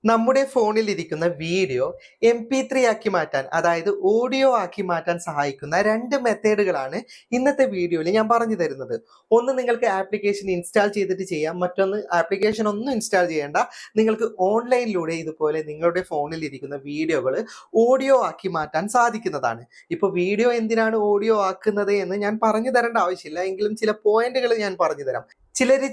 നമ്മുടെ ഫോണിലിരിക്കുന്ന video MP3 ആക്കി മാറ്റാൻ, അതായത് ഓഡിയോ ആക്കി മാറ്റാൻ സഹായിക്കുന്ന രണ്ട് മെത്തേഡുകളാണ് ഇന്നത്തെ വീഡിയോയിൽ ഞാൻ പറഞ്ഞു തരുന്നത്. ഒന്ന്, നിങ്ങൾക്ക് ആപ്ലിക്കേഷൻ ഇൻസ്റ്റാൾ ചെയ്തിട്ട് ചെയ്യാം. മറ്റൊന്ന്, ആപ്ലിക്കേഷൻ ഒന്നും ഇൻസ്റ്റാൾ ചെയ്യേണ്ട, നിങ്ങൾക്ക് ഓൺലൈനിലൂടെ ഇതുപോലെ നിങ്ങളുടെ ഫോണിലിരിക്കുന്ന വീഡിയോകൾ ഓഡിയോ ആക്കി മാറ്റാൻ സാധിക്കുന്നതാണ്. ഇപ്പോൾ വീഡിയോ എന്തിനാണ് ഓഡിയോ ആക്കുന്നത് എന്ന് ഞാൻ പറഞ്ഞു തരേണ്ട ആവശ്യമില്ല, എങ്കിലും ചില പോയിന്റുകൾ ഞാൻ പറഞ്ഞു തരാം.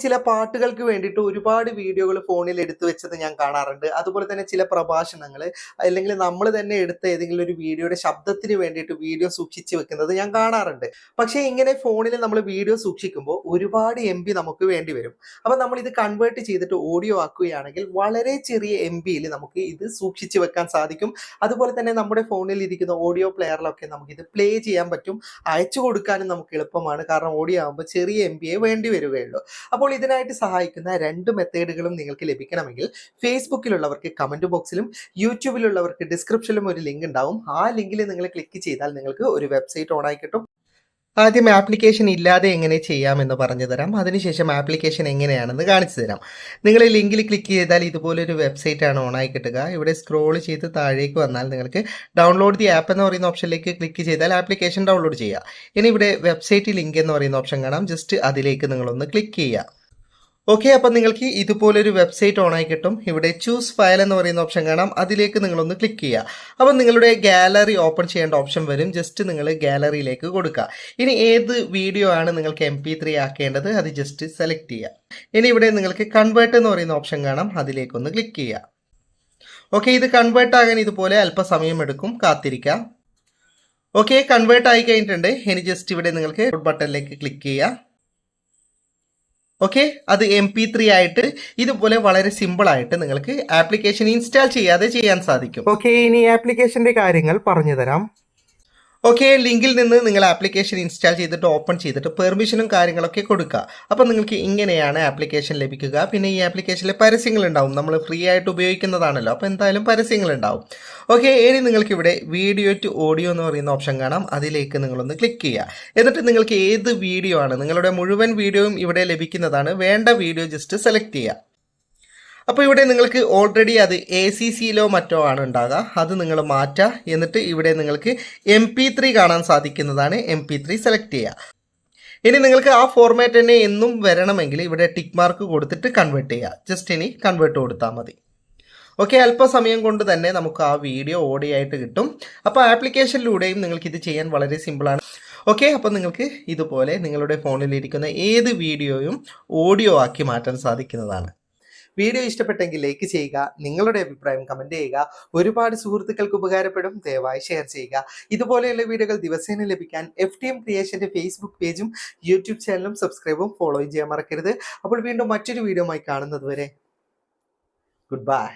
ചില പാട്ടുകൾക്ക് വേണ്ടിയിട്ട് ഒരുപാട് വീഡിയോകൾ ഫോണിൽ എടുത്തു വെച്ചത് ഞാൻ കാണാറുണ്ട്. അതുപോലെ തന്നെ ചില പ്രഭാഷണങ്ങൾ, അല്ലെങ്കിൽ നമ്മൾ തന്നെ എടുത്ത ഏതെങ്കിലും ഒരു വീഡിയോയുടെ ശബ്ദത്തിന് വേണ്ടിയിട്ട് വീഡിയോ സൂക്ഷിച്ച് വെക്കുന്നത് ഞാൻ കാണാറുണ്ട്. പക്ഷേ ഇങ്ങനെ ഫോണിൽ നമ്മൾ വീഡിയോ സൂക്ഷിക്കുമ്പോൾ ഒരുപാട് MB നമുക്ക് വേണ്ടി വരും. അപ്പോൾ നമ്മൾ ഇത് കൺവേർട്ട് ചെയ്തിട്ട് ഓഡിയോ ആക്കുകയാണെങ്കിൽ വളരെ ചെറിയ MBയിൽ നമുക്ക് ഇത് സൂക്ഷിച്ച് വെക്കാൻ സാധിക്കും. അതുപോലെ തന്നെ നമ്മുടെ ഫോണിൽ ഇരിക്കുന്ന ഓഡിയോ പ്ലെയറിലൊക്കെ നമുക്കിത് പ്ലേ ചെയ്യാൻ പറ്റും. അയച്ചു കൊടുക്കാനും നമുക്ക് എളുപ്പമാണ്, കാരണം ഓഡിയോ ആകുമ്പോൾ ചെറിയ MBയെ വേണ്ടി വരികയുള്ളൂ. അപ്പോൾ ഇതിനായിട്ട് സഹായിക്കുന്ന രണ്ട് മെത്തേഡുകളും നിങ്ങൾക്ക് ലഭിക്കണമെങ്കിൽ ഫേസ്ബുക്കിലുള്ളവർക്ക് കമന്റ് ബോക്സിലും യൂട്യൂബിലുള്ളവർക്ക് ഡിസ്ക്രിപ്ഷനിലും ഒരു ലിങ്ക് ഉണ്ടാവും. ആ ലിങ്കിൽ നിങ്ങൾ ക്ലിക്ക് ചെയ്താൽ നിങ്ങൾക്ക് ഒരു വെബ്സൈറ്റ് ഓണായി കിട്ടും. ആദ്യം ആപ്ലിക്കേഷൻ ഇല്ലാതെ എങ്ങനെ ചെയ്യാമെന്ന് പറഞ്ഞു തരാം. അതിനുശേഷം ആപ്ലിക്കേഷൻ എങ്ങനെയാണെന്ന് കാണിച്ചു തരാം. നിങ്ങൾ ലിങ്കിൽ ക്ലിക്ക് ചെയ്താൽ ഇതുപോലൊരു വെബ്സൈറ്റ് ആണ് ഓണായി കിട്ടുക. ഇവിടെ സ്ക്രോൾ ചെയ്ത് താഴേക്ക് വന്നാൽ നിങ്ങൾക്ക് ഡൗൺലോഡ് ദി ആപ്പ് എന്ന് പറയുന്ന ഓപ്ഷനിലേക്ക് ക്ലിക്ക് ചെയ്താൽ ആപ്ലിക്കേഷൻ ഡൗൺലോഡ് ചെയ്യുക. ഇനി ഇവിടെ വെബ്സൈറ്റ് ലിങ്ക് എന്ന് പറയുന്ന ഓപ്ഷൻ കാണാം. ജസ്റ്റ് അതിലേക്ക് നിങ്ങളൊന്ന് ക്ലിക്ക് ചെയ്യുക. ഓക്കെ, അപ്പം നിങ്ങൾക്ക് ഇതുപോലൊരു വെബ്സൈറ്റ് ഓണായി കിട്ടും. ഇവിടെ ചൂസ് ഫയൽ എന്ന് പറയുന്ന ഓപ്ഷൻ കാണാം. അതിലേക്ക് നിങ്ങളൊന്ന് ക്ലിക്ക് ചെയ്യുക. അപ്പം നിങ്ങളുടെ ഗാലറി ഓപ്പൺ ചെയ്യേണ്ട ഓപ്ഷൻ വരും. ജസ്റ്റ് നിങ്ങൾ ഗാലറിയിലേക്ക് കൊടുക്കുക. ഇനി ഏത് വീഡിയോ ആണ് നിങ്ങൾക്ക് MP3 ആക്കേണ്ടത് അത് ജസ്റ്റ് സെലക്ട് ചെയ്യുക. ഇനി ഇവിടെ നിങ്ങൾക്ക് കൺവേർട്ട് എന്ന് പറയുന്ന ഓപ്ഷൻ കാണാം. അതിലേക്കൊന്ന് ക്ലിക്ക് ചെയ്യുക. ഓക്കെ, ഇത് കൺവേർട്ട് ആകാൻ ഇതുപോലെ അല്പസമയം എടുക്കും, കാത്തിരിക്കുക. ഓക്കെ, കൺവേർട്ട് ആയി കഴിഞ്ഞിട്ടുണ്ട്. ഇനി ജസ്റ്റ് ഇവിടെ നിങ്ങൾക്ക് ബട്ടണിലേക്ക് ക്ലിക്ക് ചെയ്യുക. ഓക്കെ, അത് MP3 ആയിട്ട് ഇതുപോലെ വളരെ സിമ്പിൾ ആയിട്ട് നിങ്ങൾക്ക് ആപ്ലിക്കേഷൻ ഇൻസ്റ്റാൾ ചെയ്യാതെ ചെയ്യാൻ സാധിക്കും. ഓക്കെ, ഇനി ആപ്ലിക്കേഷന്റെ കാര്യങ്ങൾ പറഞ്ഞു തരാം. ഓക്കെ, ലിങ്കിൽ നിന്ന് നിങ്ങൾ ആപ്ലിക്കേഷൻ ഇൻസ്റ്റാൾ ചെയ്തിട്ട് ഓപ്പൺ ചെയ്തിട്ട് പെർമിഷനും കാര്യങ്ങളൊക്കെ കൊടുക്കുക. അപ്പം നിങ്ങൾക്ക് ഇങ്ങനെയാണ് ആപ്ലിക്കേഷൻ ലഭിക്കുക. പിന്നെ ഈ ആപ്ലിക്കേഷനിൽ പരസ്യങ്ങൾ ഉണ്ടാവും. നമ്മൾ ഫ്രീ ആയിട്ട് ഉപയോഗിക്കുന്നതാണല്ലോ, അപ്പോൾ എന്തായാലും പരസ്യങ്ങൾ ഉണ്ടാവും. ഓക്കെ, ഇനി നിങ്ങൾക്ക് ഇവിടെ വീഡിയോ ടു ഓഡിയോ എന്ന് പറയുന്ന ഓപ്ഷൻ കാണാം. അതിലേക്ക് നിങ്ങളൊന്ന് ക്ലിക്ക് ചെയ്യുക. എന്നിട്ട് നിങ്ങൾക്ക് ഏത് വീഡിയോ ആണ്, നിങ്ങളുടെ മുഴുവൻ വീഡിയോയും ഇവിടെ ലഭിക്കുന്നതാണ്. വേണ്ട വീഡിയോ ജസ്റ്റ് സെലക്ട് ചെയ്യുക. അപ്പോൾ ഇവിടെ നിങ്ങൾക്ക് ഓൾറെഡി അത് ACCയിലോ മറ്റോ ആണ് ഉണ്ടാകുക. അത് നിങ്ങൾ മാറ്റുക. എന്നിട്ട് ഇവിടെ നിങ്ങൾക്ക് MP3 കാണാൻ സാധിക്കുന്നതാണ്. MP3 സെലക്ട് ചെയ്യുക. ഇനി നിങ്ങൾക്ക് ആ ഫോർമാറ്റ് തന്നെ എന്നും വരണമെങ്കിൽ ഇവിടെ ടിക്ക് മാർക്ക് കൊടുത്തിട്ട് കൺവേർട്ട് ചെയ്യുക. ജസ്റ്റ് ഇനി കൺവേർട്ട് കൊടുത്താൽ മതി. ഓക്കെ, അല്പസമയം കൊണ്ട് തന്നെ നമുക്ക് ആ വീഡിയോ ഓഡിയോ ആയിട്ട് കിട്ടും. അപ്പോൾ ആപ്ലിക്കേഷനിലൂടെയും നിങ്ങൾക്ക് ഇത് ചെയ്യാൻ വളരെ സിമ്പിളാണ്. ഓക്കെ, അപ്പോൾ നിങ്ങൾക്ക് ഇതുപോലെ നിങ്ങളുടെ ഫോണിലിരിക്കുന്ന ഏത് വീഡിയോയും ഓഡിയോ ആക്കി മാറ്റാൻ സാധിക്കുന്നതാണ്. വീഡിയോ ഇഷ്ടപ്പെട്ടെങ്കിൽ ലൈക്ക് ചെയ്യുക, നിങ്ങളുടെ അഭിപ്രായം കമൻറ്റ് ചെയ്യുക. ഒരുപാട് സുഹൃത്തുക്കൾക്ക് ഉപകാരപ്പെടും, ദയവായി ഷെയർ ചെയ്യുക. ഇതുപോലെയുള്ള വീഡിയോകൾ ദിവസേന ലഭിക്കാൻ FTM ക്രിയേഷൻ്റെ ഫേസ്ബുക്ക് പേജും യൂട്യൂബ് ചാനലും സബ്സ്ക്രൈബും ഫോളോയും ചെയ്യാൻ മറക്കരുത്. അപ്പോൾ വീണ്ടും മറ്റൊരു വീഡിയോയുമായി കാണുന്നത് വരെ ഗുഡ് ബൈ.